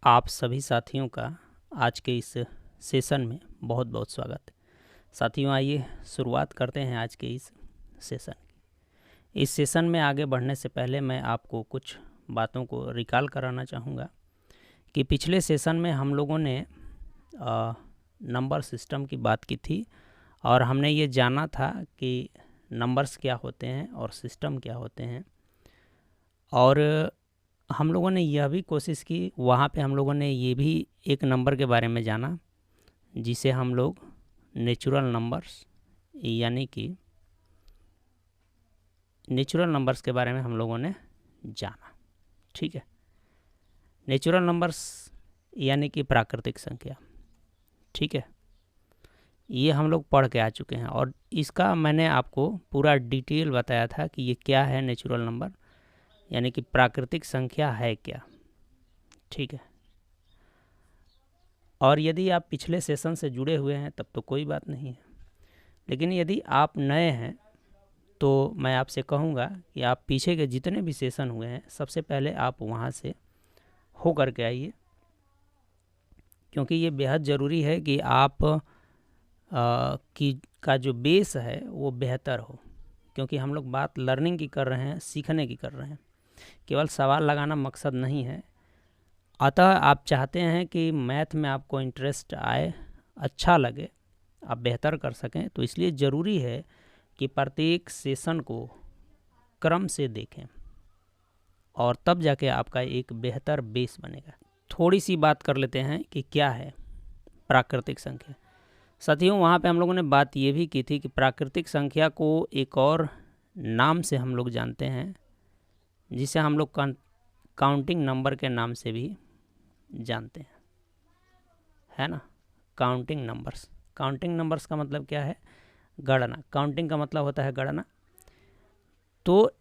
आप सभी साथियों का आज के इस सेशन में बहुत बहुत स्वागत है। साथियों, आइए शुरुआत करते हैं आज के इस सेशन की। इस सेशन में आगे बढ़ने से पहले मैं आपको कुछ बातों को रिकॉल कराना चाहूँगा कि पिछले सेशन में हम लोगों ने नंबर सिस्टम की बात की थी और हमने ये जाना था कि नंबर्स क्या होते हैं और सिस्टम क्या होते हैं, और हम लोगों ने यह भी कोशिश की, वहाँ पे हम लोगों ने ये भी एक नंबर के बारे में जाना जिसे हम लोग नेचुरल नंबर्स यानी कि नेचुरल नंबर्स के बारे में हम लोगों ने जाना। ठीक है, नेचुरल नंबर्स यानी कि प्राकृतिक संख्या। ठीक है, ये हम लोग पढ़ के आ चुके हैं और इसका मैंने आपको पूरा डिटेल बताया था कि ये क्या है नेचुरल नंबर यानी कि प्राकृतिक संख्या है क्या। ठीक है, और यदि आप पिछले सेशन से जुड़े हुए हैं तब तो कोई बात नहीं है, लेकिन यदि आप नए हैं तो मैं आपसे कहूँगा कि आप पीछे के जितने भी सेशन हुए हैं सबसे पहले आप वहाँ से हो कर के आइए, क्योंकि ये बेहद ज़रूरी है कि आप का जो बेस है वो बेहतर हो, क्योंकि हम लोग बात लर्निंग की कर रहे हैं, सीखने की कर रहे हैं, केवल सवाल लगाना मकसद नहीं है। अतः आप चाहते हैं कि मैथ में आपको इंटरेस्ट आए, अच्छा लगे, आप बेहतर कर सकें, तो इसलिए ज़रूरी है कि प्रत्येक सेशन को क्रम से देखें और तब जाके आपका एक बेहतर बेस बनेगा। थोड़ी सी बात कर लेते हैं कि क्या है प्राकृतिक संख्या। साथियों, वहाँ पे हम लोगों ने बात ये भी की थी कि प्राकृतिक संख्या को एक और नाम से हम लोग जानते हैं, जिसे हम लोग काउंटिंग नंबर के नाम से भी जानते हैं, है ना। काउंटिंग नंबर्स का मतलब क्या है? गणना। काउंटिंग का मतलब होता है गणना, तो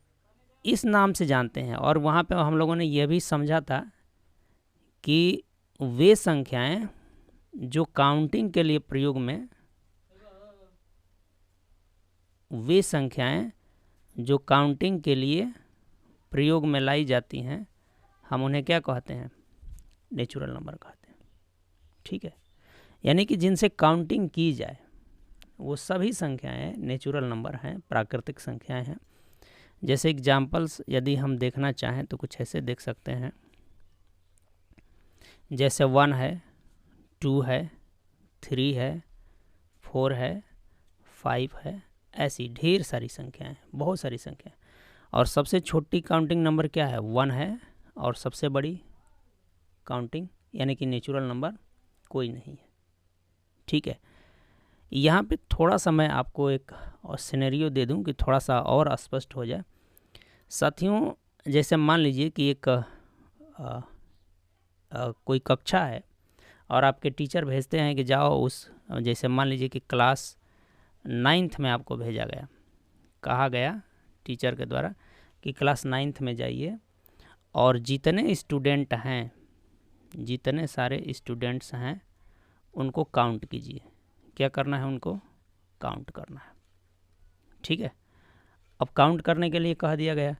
इस नाम से जानते हैं। और वहाँ पे हम लोगों ने यह भी समझा था कि वे संख्याएं जो काउंटिंग के लिए प्रयोग में लाई जाती हैं, हम उन्हें क्या कहते हैं? नेचुरल नंबर कहते हैं। ठीक है, यानी कि जिनसे काउंटिंग की जाए वो सभी संख्याएं नेचुरल नंबर हैं, प्राकृतिक संख्याएं हैं। जैसे एग्जाम्पल्स यदि हम देखना चाहें तो कुछ ऐसे देख सकते हैं, जैसे 1 है, 2 है, 3 है, 4 है, 5 है, ऐसी ढेर सारी संख्याएं, बहुत सारी संख्याएं। और सबसे छोटी काउंटिंग नंबर क्या है? 1 है, और सबसे बड़ी काउंटिंग यानी कि नेचुरल नंबर कोई नहीं है। ठीक है, यहाँ पे थोड़ा सा मैं आपको एक और सिनेरियो दे दूँ कि थोड़ा सा और स्पष्ट हो जाए। साथियों, जैसे मान लीजिए कि एक कोई कक्षा है और आपके टीचर भेजते हैं कि जाओ जैसे मान लीजिए कि क्लास 9th में आपको भेजा गया, कहा गया टीचर के द्वारा कि क्लास 9th में जाइए और जितने सारे स्टूडेंट्स हैं उनको काउंट कीजिए। क्या करना है? उनको काउंट करना है। ठीक है, अब काउंट करने के लिए कह दिया गया।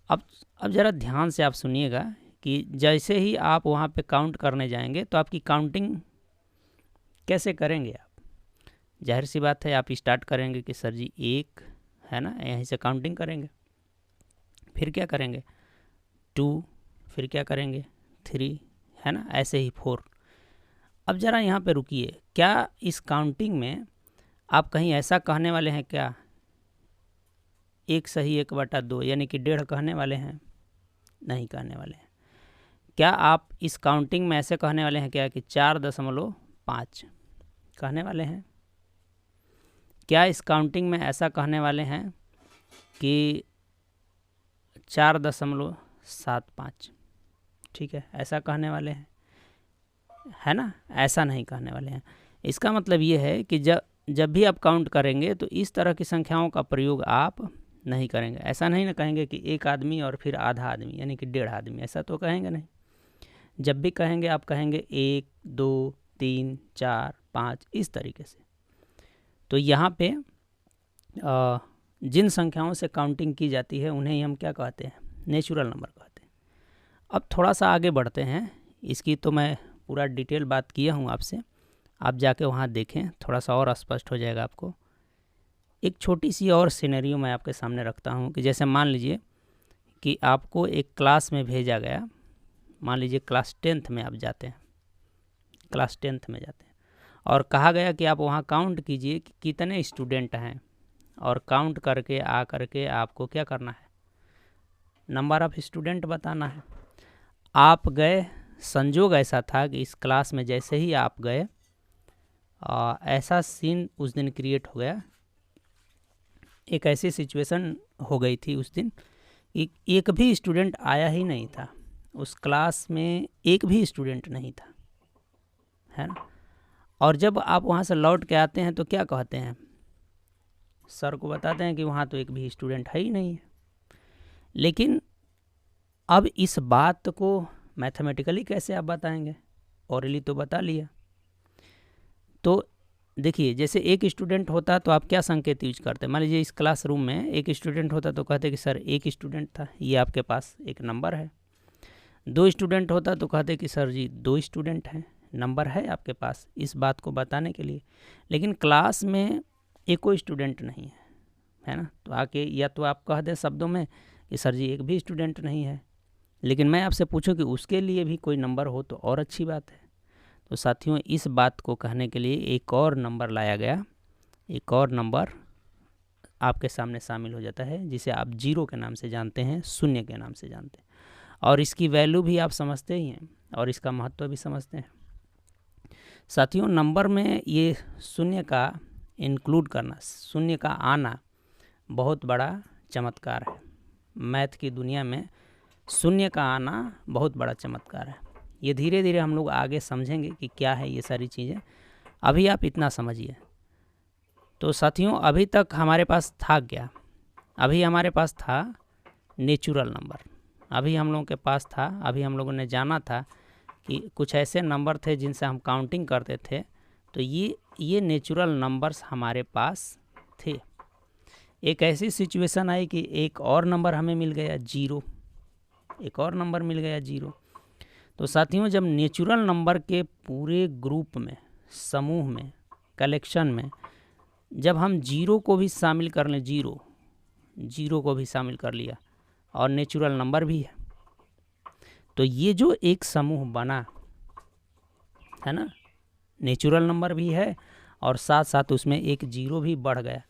अब ज़रा ध्यान से आप सुनिएगा कि जैसे ही आप वहाँ पे काउंट करने जाएंगे तो आपकी काउंटिंग कैसे करेंगे आप? जाहिर सी बात है, आप स्टार्ट करेंगे कि सर जी 1 है ना, यहीं से काउंटिंग करेंगे, फिर क्या करेंगे 2, फिर क्या करेंगे 3, है ना, ऐसे ही 4। अब ज़रा यहाँ पे रुकिए, क्या इस काउंटिंग में आप कहीं ऐसा कहने वाले हैं क्या 1 सही 1/2 यानी कि 1.5 कहने वाले हैं? नहीं कहने वाले हैं। क्या आप इस काउंटिंग में ऐसे कहने वाले हैं क्या कि 4.5 कहने वाले हैं? क्या इस काउंटिंग में ऐसा कहने वाले हैं कि 4.75? ठीक है, ऐसा कहने वाले हैं, है ना? ऐसा नहीं कहने वाले हैं। इसका मतलब ये है कि जब भी आप काउंट करेंगे तो इस तरह की संख्याओं का प्रयोग आप नहीं करेंगे। ऐसा नहीं ना कहेंगे कि 1 आदमी और फिर आधा आदमी यानी कि 1.5 आदमी, ऐसा तो कहेंगे नहीं। जब भी कहेंगे आप कहेंगे 1, 2, 3, 4, 5 इस तरीके से। तो यहाँ पे जिन संख्याओं से काउंटिंग की जाती है उन्हें हम क्या कहते हैं? नेचुरल नंबर कहते हैं। अब थोड़ा सा आगे बढ़ते हैं, इसकी तो मैं पूरा डिटेल बात किया हूँ आपसे, आप जाके वहाँ देखें, थोड़ा सा और स्पष्ट हो जाएगा आपको। एक छोटी सी और सिनेरियो मैं आपके सामने रखता हूँ कि जैसे मान लीजिए कि आपको एक क्लास में भेजा गया, मान लीजिए क्लास 10th में आप जाते हैं, क्लास 10th में जाते हैं, और कहा गया कि आप वहाँ काउंट कीजिए कि कितने स्टूडेंट हैं, और काउंट करके आ करके आपको क्या करना है, नंबर ऑफ़ स्टूडेंट बताना है। आप गए, संजोग ऐसा था कि इस क्लास में जैसे ही आप गए, ऐसा सीन उस दिन क्रिएट हो गया, एक ऐसी सिचुएशन हो गई थी उस दिन, एक भी स्टूडेंट आया ही नहीं था उस क्लास में, एक भी स्टूडेंट नहीं था, है ना। और जब आप वहाँ से लौट के आते हैं तो क्या कहते हैं, सर को बताते हैं कि वहाँ तो एक भी स्टूडेंट है ही नहीं है। लेकिन अब इस बात को मैथमेटिकली कैसे आप बताएंगे, ओरली तो बता लिया। तो देखिए, जैसे एक स्टूडेंट होता तो आप क्या संकेत यूज करते, मान लीजिए इस क्लासरूम में एक स्टूडेंट होता तो कहते कि सर एक स्टूडेंट था, ये आपके पास एक नंबर है। 2 स्टूडेंट होता तो कहते कि सर जी 2 स्टूडेंट हैं, नंबर है आपके पास इस बात को बताने के लिए। लेकिन क्लास में एक कोई स्टूडेंट नहीं है ना, तो आके या तो आप कह दें शब्दों में कि सर जी एक भी स्टूडेंट नहीं है, लेकिन मैं आपसे पूछूं कि उसके लिए भी कोई नंबर हो तो और अच्छी बात है। तो साथियों, इस बात को कहने के लिए एक और नंबर लाया गया, एक और नंबर आपके सामने शामिल हो जाता है, जिसे आप 0 के नाम से जानते हैं, शून्य के नाम से जानते हैं, और इसकी वैल्यू भी आप समझते ही हैं और इसका महत्व भी समझते हैं। साथियों, नंबर में ये शून्य का इंक्लूड करना, शून्य का आना बहुत बड़ा चमत्कार है। मैथ की दुनिया में शून्य का आना बहुत बड़ा चमत्कार है। ये धीरे धीरे हम लोग आगे समझेंगे कि क्या है ये सारी चीज़ें, अभी आप इतना समझिए। तो साथियों, अभी तक हमारे पास था क्या, अभी हमारे पास था नेचुरल नंबर, अभी हम लोगों के पास था, अभी हम लोगों ने जाना था कि कुछ ऐसे नंबर थे जिनसे हम काउंटिंग करते थे, तो ये नेचुरल नंबर्स हमारे पास थे। एक ऐसी सिचुएशन आई कि एक और नंबर हमें मिल गया 0, एक और नंबर मिल गया 0। तो साथियों, जब नेचुरल नंबर के पूरे ग्रुप में, समूह में, कलेक्शन में जब हम 0 को भी शामिल कर लें, 0 को भी शामिल कर लिया और नेचुरल नंबर भी है, तो ये जो एक समूह बना है ना, नेचुरल नंबर भी है और साथ साथ उसमें एक 0 भी बढ़ गया,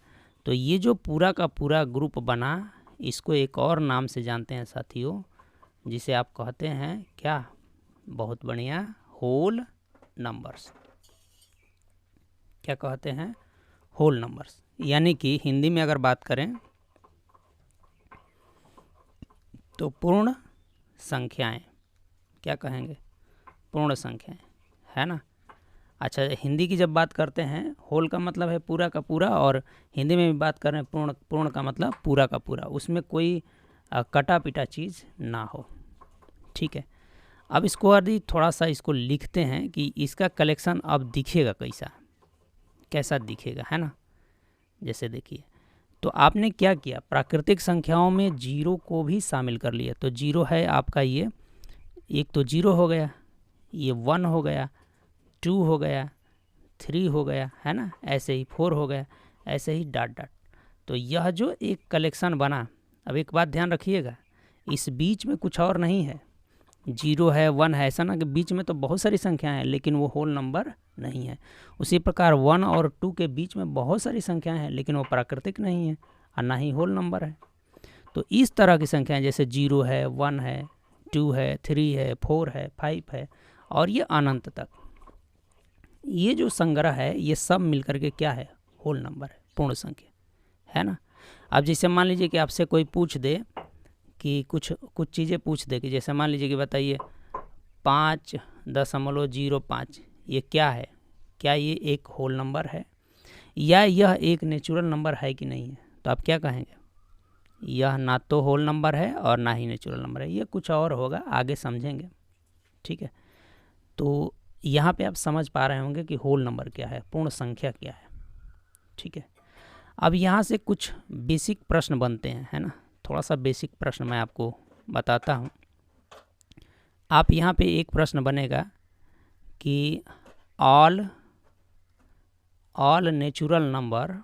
तो ये जो पूरा का पूरा ग्रुप बना, इसको एक और नाम से जानते हैं साथियों, जिसे आप कहते हैं क्या, बहुत बढ़िया, होल नंबर्स। क्या कहते हैं, होल नंबर्स। यानी कि हिंदी में अगर बात करें तो पूर्ण संख्याएं, क्या कहेंगे, पूर्ण संख्याएं, है ना। अच्छा, हिंदी की जब बात करते हैं, होल का मतलब है पूरा का पूरा, और हिंदी में भी बात करें पूर्ण का मतलब पूरा का पूरा, उसमें कोई कटा पिटा चीज़ ना हो, ठीक है। अब इसको अभी थोड़ा सा इसको लिखते हैं कि इसका कलेक्शन अब दिखेगा कैसा दिखेगा, है ना। जैसे देखिए, तो आपने क्या किया, प्राकृतिक संख्याओं में 0 को भी शामिल कर लिया। तो 0 है आपका, ये एक तो 0 हो गया, ये 1 हो गया, 2 हो गया, 3 हो गया, है ना, ऐसे ही 4 हो गया, ऐसे ही डॉट डॉट। तो यह जो एक कलेक्शन बना, अब एक बात ध्यान रखिएगा, इस बीच में कुछ और नहीं है, 0 है, 1 है, ऐसा ना कि बीच में तो बहुत सारी संख्याएं हैं लेकिन वो होल नंबर नहीं है। उसी प्रकार 1 और 2 के बीच में बहुत सारी संख्याएं हैं लेकिन वो प्राकृतिक नहीं है और ना ही होल नंबर है। तो इस तरह की संख्याएं जैसे 0 है, 1 है, 2 है, 3 है, 4 है, 5 है और ये अनंत तक, ये जो संग्रह है ये सब मिलकर के क्या है, होल नंबर है, पूर्ण संख्या, है ना। अब जैसे मान लीजिए कि आपसे कोई पूछ दे कि कुछ चीज़ें पूछ दे कि जैसे मान लीजिए कि बताइए 5.05, ये क्या है, क्या ये एक होल नंबर है या यह एक नेचुरल नंबर है कि नहीं है। तो आप क्या कहेंगे, यह ना तो होल नंबर है और ना ही नेचुरल नंबर है, ये कुछ और होगा, आगे समझेंगे, ठीक है। तो यहाँ पे आप समझ पा रहे होंगे कि होल नंबर क्या है, पूर्ण संख्या क्या है, ठीक है। अब यहाँ से कुछ बेसिक प्रश्न बनते हैं, है ना, थोड़ा सा बेसिक प्रश्न मैं आपको बताता हूँ। आप यहाँ पे एक प्रश्न बनेगा कि all natural numbers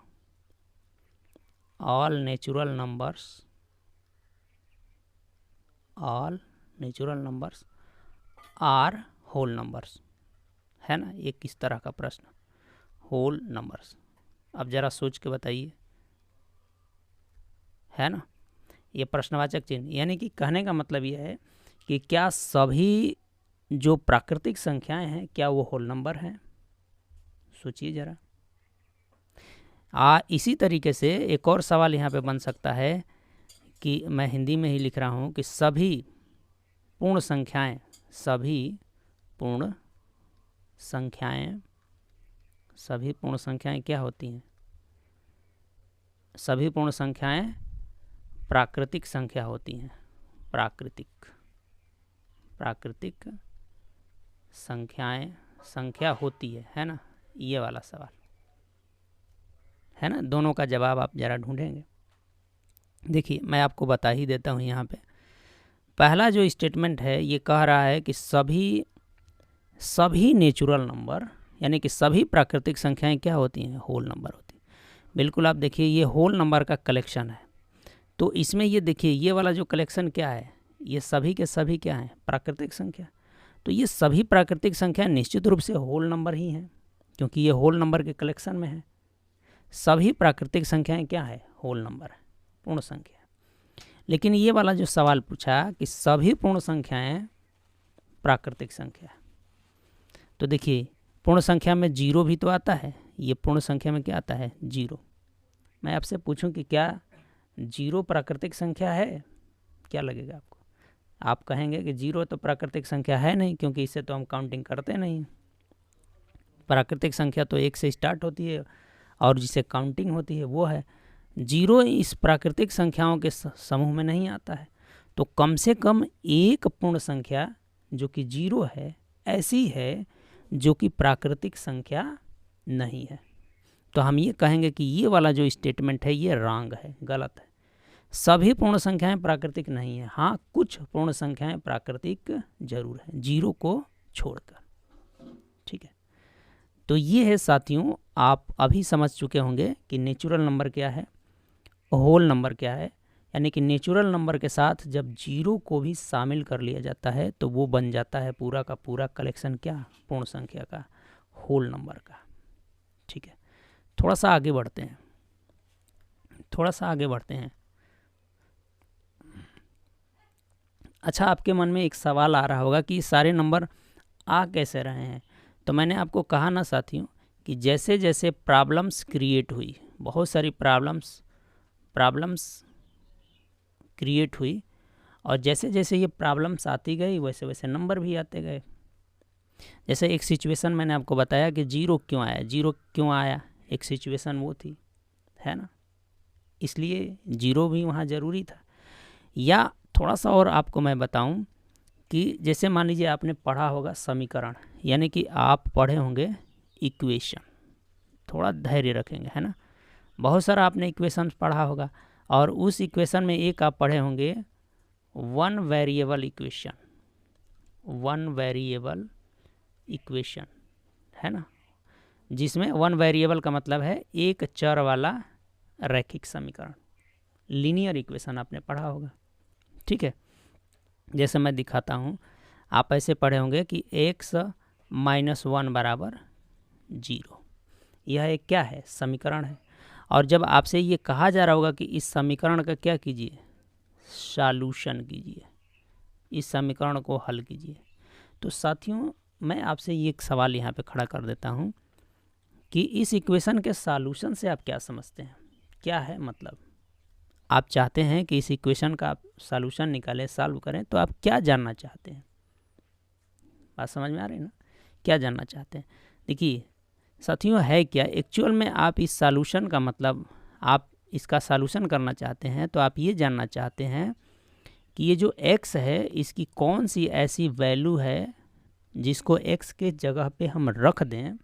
are whole numbers, है ना। ये किस तरह का प्रश्न, होल नंबर्स। अब ज़रा सोच के बताइए, है ना। ये प्रश्नवाचक चिन्ह, यानी कि कहने का मतलब ये है कि क्या सभी जो प्राकृतिक संख्याएं हैं क्या वो होल नंबर हैं। सोचिए ज़रा। इसी तरीके से एक और सवाल यहाँ पे बन सकता है कि मैं हिंदी में ही लिख रहा हूँ कि सभी पूर्ण संख्याएं क्या होती हैं। सभी पूर्ण संख्याएं प्राकृतिक संख्या होती हैं। प्राकृतिक संख्या होती है ना। ये वाला सवाल है ना। दोनों का जवाब आप ज़रा ढूंढेंगे। देखिए मैं आपको बता ही देता हूँ। यहाँ पे पहला जो स्टेटमेंट है ये कह रहा है कि सभी नेचुरल नंबर, यानी कि सभी प्राकृतिक संख्याएं क्या होती हैं, होल नंबर होती हैं। बिल्कुल। आप देखिए ये होल नंबर का कलेक्शन है, तो इसमें ये देखिए ये वाला जो कलेक्शन क्या है, ये सभी के सभी क्या हैं, प्राकृतिक संख्या। तो ये सभी प्राकृतिक संख्या निश्चित रूप से होल नंबर ही हैं, क्योंकि ये होल नंबर के कलेक्शन में है। सभी प्राकृतिक संख्याएं क्या है, होल नंबर है, पूर्ण संख्या। लेकिन ये वाला जो सवाल पूछा कि सभी पूर्ण संख्याएं प्राकृतिक संख्या, तो देखिए पूर्ण संख्या में जीरो भी तो आता है। ये पूर्ण संख्या में क्या आता है, जीरो। मैं आपसे पूछूं कि क्या जीरो प्राकृतिक संख्या है, क्या लगेगा आपको। आप कहेंगे कि जीरो तो प्राकृतिक संख्या है नहीं, क्योंकि इससे तो हम काउंटिंग करते नहीं। प्राकृतिक संख्या तो एक से स्टार्ट होती है और जिसे काउंटिंग होती है वो है जीरो। इस प्राकृतिक संख्याओं के समूह में नहीं आता है। तो कम से कम एक पूर्ण संख्या जो कि जीरो है ऐसी है जो कि प्राकृतिक संख्या नहीं है। तो हम ये कहेंगे कि ये वाला जो स्टेटमेंट है ये रॉन्ग है, गलत है। सभी पूर्ण संख्याएं प्राकृतिक नहीं है। हाँ, कुछ पूर्ण संख्याएं प्राकृतिक जरूर है, जीरो को छोड़कर। ठीक है। तो ये है साथियों, आप अभी समझ चुके होंगे कि नेचुरल नंबर क्या है, होल नंबर क्या है। यानी कि नेचुरल नंबर के साथ जब जीरो को भी शामिल कर लिया जाता है तो वो बन जाता है पूरा का पूरा कलेक्शन क्या, पूर्ण संख्या का, होल नंबर का। ठीक है। थोड़ा सा आगे बढ़ते हैं। अच्छा, आपके मन में एक सवाल आ रहा होगा कि सारे नंबर आ कैसे रहे हैं। तो मैंने आपको कहा ना साथियों कि जैसे जैसे प्रॉब्लम्स क्रिएट हुई, बहुत सारी प्रॉब्लम्स क्रिएट हुई, और जैसे जैसे ये प्रॉब्लम्स आती गई वैसे वैसे नंबर भी आते गए। जैसे एक सिचुएशन मैंने आपको बताया कि जीरो क्यों आया, एक सिचुएशन वो थी, है ना, इसलिए जीरो भी वहाँ ज़रूरी था। या थोड़ा सा और आपको मैं बताऊं कि जैसे मान लीजिए आपने पढ़ा होगा समीकरण, यानी कि आप पढ़े होंगे इक्वेशन। थोड़ा धैर्य रखेंगे, है ना। बहुत सारा आपने इक्वेशन पढ़ा होगा, और उस इक्वेशन में एक आप पढ़े होंगे वन वेरिएबल इक्वेशन, है ना, जिसमें वन वेरिएबल का मतलब है एक चर वाला रैखिक समीकरण, लीनियर इक्वेशन आपने पढ़ा होगा। ठीक है। जैसे मैं दिखाता हूँ, आप ऐसे पढ़े होंगे कि x - 1 बराबर 0। यह एक क्या है, समीकरण है। और जब आपसे ये कहा जा रहा होगा कि इस समीकरण का क्या कीजिए, सॉल्यूशन कीजिए, इस समीकरण को हल कीजिए। तो साथियों मैं आपसे ये एक सवाल यहाँ पे खड़ा कर देता हूँ कि इस इक्वेशन के सॉल्यूशन से आप क्या समझते हैं, क्या है मतलब। आप चाहते हैं कि इस इक्वेशन का आप सॉल्यूशन निकालें, सॉल्व करें, तो आप क्या जानना चाहते हैं, बात समझ में आ रही है ना, क्या जानना चाहते हैं। देखिए साथियों है क्या, एक्चुअल में आप इस सॉल्यूशन का मतलब, आप इसका सॉल्यूशन करना चाहते हैं तो आप ये जानना चाहते हैं कि ये जो x है इसकी कौन सी ऐसी वैल्यू है जिसको x के जगह पे हम रख दें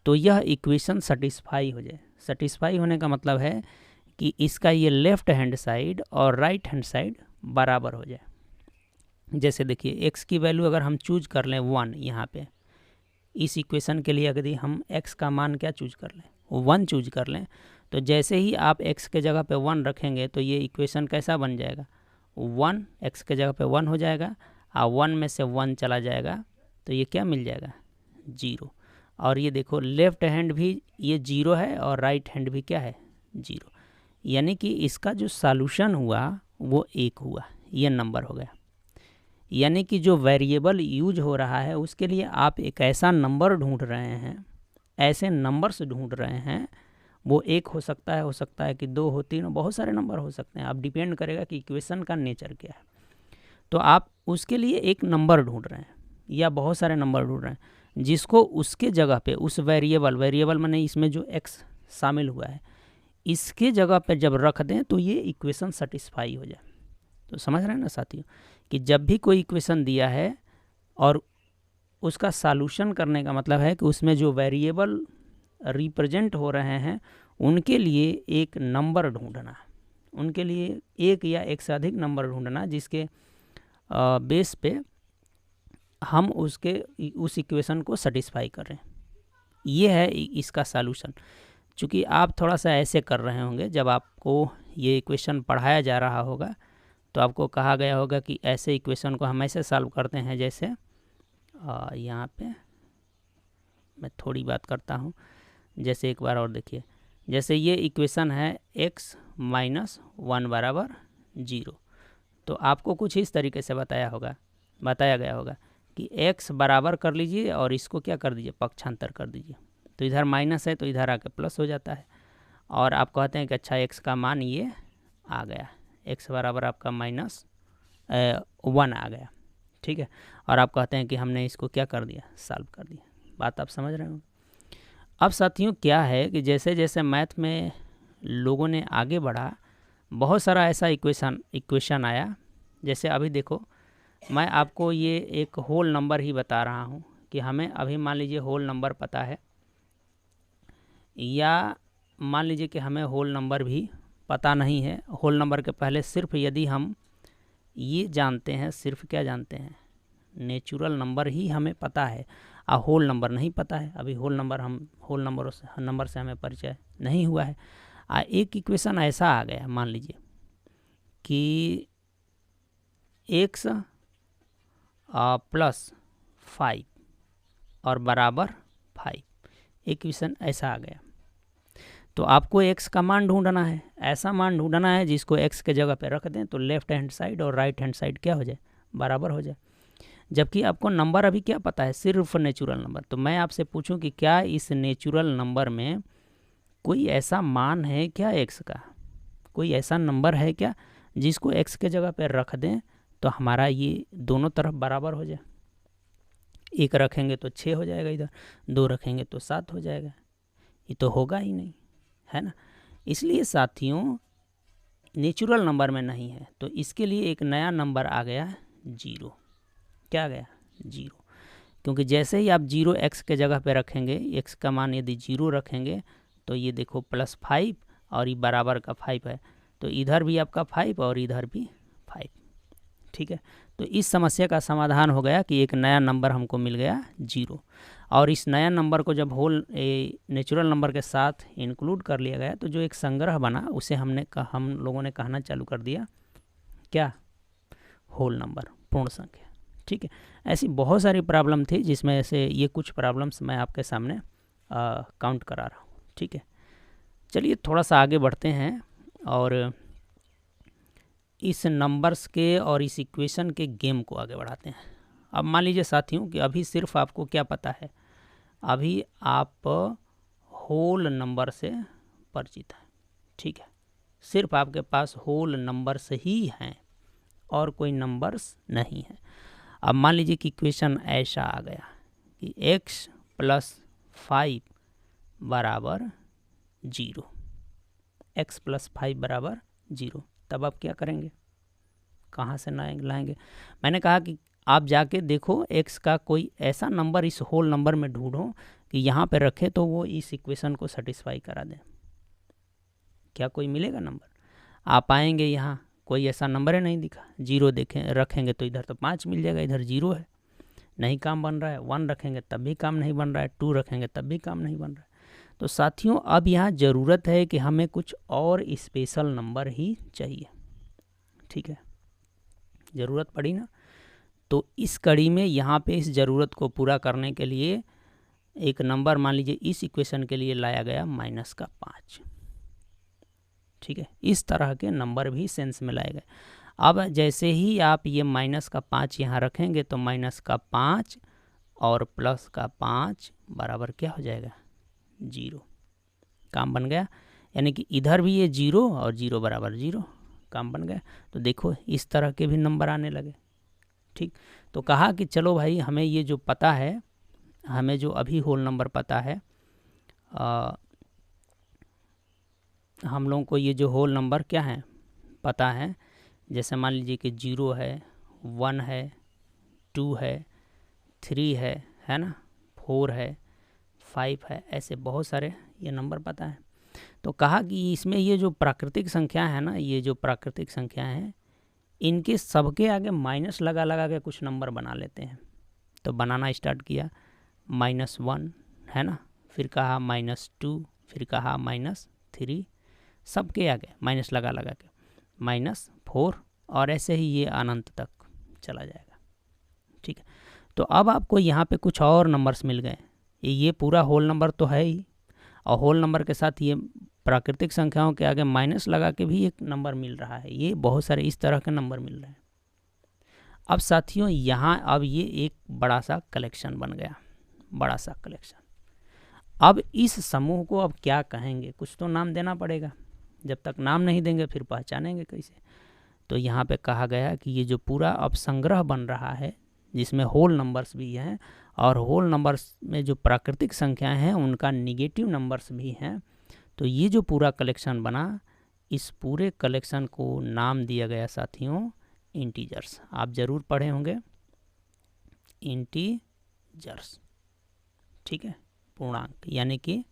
तो यह इक्वेशन सेटिस्फाई हो जाए। सेटिस्फाई होने का मतलब है कि इसका ये लेफ़्ट हैंड साइड और राइट हैंड साइड बराबर हो जाए। जैसे देखिए x की वैल्यू अगर हम चूज कर लें 1, यहाँ पे इस इक्वेशन के लिए यदि हम x का मान क्या चूज कर लें, 1 चूज कर लें, तो जैसे ही आप x के जगह पे 1 रखेंगे तो ये इक्वेशन कैसा बन जाएगा, 1 x के जगह पे 1 हो जाएगा, और 1 में से 1 चला जाएगा तो ये क्या मिल जाएगा, 0। और ये देखो लेफ्ट हैंड भी ये 0 है और राइट हैंड भी क्या है, 0। यानी कि इसका जो सॉल्यूशन हुआ वो 1 हुआ, ये नंबर हो गया। यानी कि जो वेरिएबल यूज हो रहा है उसके लिए आप एक ऐसा नंबर ढूंढ रहे हैं, ऐसे नंबर्स ढूंढ रहे हैं, वो 1 हो सकता है कि 2 हो, 3 हो, बहुत सारे नंबर हो सकते हैं। आप डिपेंड करेगा कि इक्वेशन का नेचर क्या है। तो आप उसके लिए एक नंबर ढूंढ रहे हैं या बहुत सारे नंबर ढूंढ रहे हैं जिसको उसके जगह पे उस वेरिएबल माने इसमें जो x शामिल हुआ है इसके जगह पे जब रख दें तो ये इक्वेशन सेटिस्फाई हो जाए। तो समझ रहे हैं ना साथियों कि जब भी कोई इक्वेशन दिया है और उसका सॉल्यूशन करने का मतलब है कि उसमें जो वेरिएबल रिप्रेजेंट हो रहे हैं उनके लिए एक नंबर ढूंढना, उनके लिए एक या एक से अधिक नंबर ढूंढना जिसके बेस पे हम उस इक्वेशन को सेटिस्फाई कर रहे हैं। ये है इसका सॉल्यूशन। चूँकि आप थोड़ा सा ऐसे कर रहे होंगे, जब आपको ये इक्वेशन पढ़ाया जा रहा होगा तो आपको कहा गया होगा कि ऐसे इक्वेशन को हम ऐसे सॉल्व करते हैं। जैसे यहाँ पे मैं थोड़ी बात करता हूँ, जैसे एक बार और देखिए, जैसे ये इक्वेशन है x माइनस 1 बराबर 0, तो आपको कुछ इस तरीके से बताया गया होगा कि x बराबर कर लीजिए और इसको क्या कर दीजिए, पक्षांतर कर दीजिए। तो इधर माइनस है तो इधर आके प्लस हो जाता है, और आप कहते हैं कि अच्छा x का मान ये आ गया, x बराबर आपका माइनस 1 आ गया, ठीक है। और आप कहते हैं कि हमने इसको क्या कर दिया, सॉल्व कर दिया। बात आप समझ रहे हो। अब साथियों क्या है कि जैसे जैसे मैथ में लोगों ने आगे बढ़ा, बहुत सारा ऐसा इक्वेशन आया। जैसे अभी देखो, मैं आपको ये एक होल नंबर ही बता रहा हूँ कि हमें अभी मान लीजिए होल नंबर पता है, या मान लीजिए कि हमें होल नंबर भी पता नहीं है। होल नंबर के पहले सिर्फ यदि हम ये जानते हैं, सिर्फ क्या जानते हैं, नेचुरल नंबर ही हमें पता है, और होल नंबर नहीं पता है। अभी होल नंबर से हमें परिचय नहीं हुआ है। एक इक्वेशन ऐसा आ गया, मान लीजिए कि x प्लस 5 और बराबर 5, इक्वेशन ऐसा आ गया। तो आपको x का मान ढूंढना है, ऐसा मान ढूंढना है जिसको x के जगह पे रख दें तो लेफ्ट हैंड साइड और राइट हैंड साइड क्या हो जाए, बराबर हो जाए। जबकि आपको नंबर अभी क्या पता है, सिर्फ नेचुरल नंबर। तो मैं आपसे पूछूं कि क्या इस नेचुरल नंबर में कोई ऐसा मान है क्या x का, कोई ऐसा नंबर है क्या जिसको x के जगह पे रख दें तो हमारा ये दोनों तरफ बराबर हो जाए। 1 रखेंगे तो 6 हो जाएगा, इधर 2 रखेंगे तो 7 हो जाएगा। ये तो होगा ही नहीं, है ना। इसलिए साथियों नेचुरल नंबर में नहीं है, तो इसके लिए एक नया नंबर आ गया 0। क्या आ गया, 0। क्योंकि जैसे ही आप 0 x के जगह पे रखेंगे, x का मान यदि 0 रखेंगे तो ये देखो +5 और ये बराबर का 5 है, तो इधर भी आपका 5 और इधर भी 5, ठीक है। तो इस समस्या का समाधान हो गया कि एक नया नंबर हमको मिल गया 0, और इस नया नंबर को जब होल नेचुरल नंबर के साथ इंक्लूड कर लिया गया तो जो एक संग्रह बना उसे हम लोगों ने कहना चालू कर दिया क्या, होल नंबर, पूर्ण संख्या, ठीक है। ऐसी बहुत सारी प्रॉब्लम थी जिसमें से ये कुछ प्रॉब्लम्स मैं आपके सामने काउंट करा रहा हूँ, ठीक है। चलिए थोड़ा सा आगे बढ़ते हैं और इस नंबर्स के और इस इक्वेशन के गेम को आगे बढ़ाते हैं। अब मान लीजिए साथियों कि अभी सिर्फ आपको क्या पता है, अभी आप होल नंबर से परिचित हैं, ठीक है। सिर्फ आपके पास होल नंबर्स ही हैं और कोई नंबर्स नहीं है। अब मान लीजिए कि इक्वेशन ऐसा आ गया कि x + 5 बराबर 0, x + 5 बराबर 0। तब आप क्या करेंगे, कहाँ से लाएंगे। मैंने कहा कि आप जाके देखो x का कोई ऐसा नंबर इस होल नंबर में ढूंढो कि यहाँ पे रखे तो वो इस इक्वेशन को सेटिस्फाई करा दें। क्या कोई मिलेगा नंबर? आप आएंगे यहाँ कोई ऐसा नंबर है नहीं दिखा। 0 देखें रखेंगे तो इधर तो 5 मिल जाएगा, इधर 0 है, नहीं काम बन रहा है। 1 रखेंगे तब भी काम नहीं बन रहा है, 2 रखेंगे तब भी काम नहीं बन रहा है। तो साथियों अब यहाँ ज़रूरत है कि हमें कुछ और स्पेशल नंबर ही चाहिए, ठीक है, ज़रूरत पड़ी ना। तो इस कड़ी में यहाँ पे इस ज़रूरत को पूरा करने के लिए एक नंबर मान लीजिए इस इक्वेशन के लिए लाया गया -5, ठीक है। इस तरह के नंबर भी सेंस में लाए गए। अब जैसे ही आप ये -5 यहाँ रखेंगे तो -5 और +5 बराबर क्या हो जाएगा, 0। काम बन गया, यानी कि इधर भी ये 0 और 0 बराबर 0, काम बन गया। तो देखो इस तरह के भी नंबर आने लगे, ठीक। तो कहा कि चलो भाई हमें ये जो पता है, हमें जो अभी होल नंबर पता है, हम लोगों को ये जो होल नंबर क्या है पता है, जैसे मान लीजिए कि 0 है, 1 है, 2 है, 3 है ना, 4 है, 5 है, ऐसे बहुत सारे ये नंबर पता है। तो कहा कि इसमें ये जो प्राकृतिक संख्या है ना, ये जो प्राकृतिक संख्या है, इनके सबके आगे माइनस लगा लगा के कुछ नंबर बना लेते हैं। तो बनाना स्टार्ट किया, -1 है ना, फिर कहा -2, फिर कहा -3, सबके आगे माइनस लगा लगा के -4, और ऐसे ही ये अनंत तक चला जाएगा, ठीक है। तो अब आपको यहाँ पे कुछ और नंबर्स मिल गए। ये पूरा होल नंबर तो है ही, और होल नंबर के साथ ये प्राकृतिक संख्याओं के आगे माइनस लगा के भी एक नंबर मिल रहा है। ये बहुत सारे इस तरह के नंबर मिल रहे हैं। अब साथियों यहाँ अब ये एक बड़ा सा कलेक्शन बन गया, बड़ा सा कलेक्शन। अब इस समूह को अब क्या कहेंगे, कुछ तो नाम देना पड़ेगा। जब तक नाम नहीं देंगे फिर पहचानेंगे कैसे। तो यहाँ पे कहा गया कि ये जो पूरा अब संग्रह बन रहा है, जिसमें होल नंबर्स भी हैं और होल नंबर्स में जो प्राकृतिक संख्याएं हैं उनका निगेटिव नंबर्स भी हैं, तो ये जो पूरा कलेक्शन बना, इस पूरे कलेक्शन को नाम दिया गया साथियों इंटीजर्स। आप ज़रूर पढ़े होंगे इंटीजर्स, ठीक है, पूर्णांक, यानी कि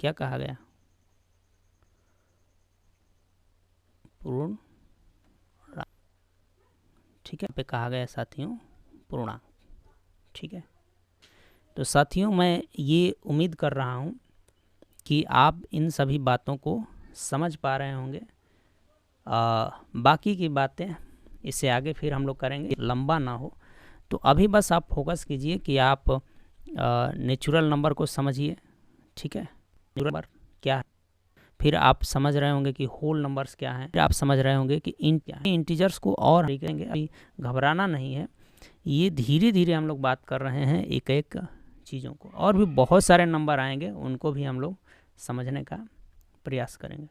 क्या कहा गया, पूर्ण, ठीक है, पे कहा गया साथियों पूर्णांक, ठीक है। तो साथियों मैं ये उम्मीद कर रहा हूँ कि आप इन सभी बातों को समझ पा रहे होंगे। बाकी की बातें इससे आगे फिर हम लोग करेंगे, लंबा ना हो। तो अभी बस आप फोकस कीजिए कि आप नेचुरल नंबर को समझिए, ठीक है, नेचुरल नंबर क्या है, फिर आप समझ रहे होंगे कि होल नंबर्स क्या हैं, फिर आप समझ रहे होंगे कि इंटीजर्स को और करेंगे। अभी घबराना नहीं है, ये धीरे धीरे हम लोग बात कर रहे हैं एक एक चीज़ों को, और भी बहुत सारे नंबर आएंगे उनको भी हम लोग समझने का प्रयास करेंगे,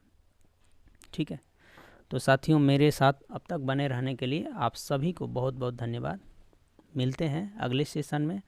ठीक है। तो साथियों मेरे साथ अब तक बने रहने के लिए आप सभी को बहुत बहुत धन्यवाद। मिलते हैं अगले सेशन में।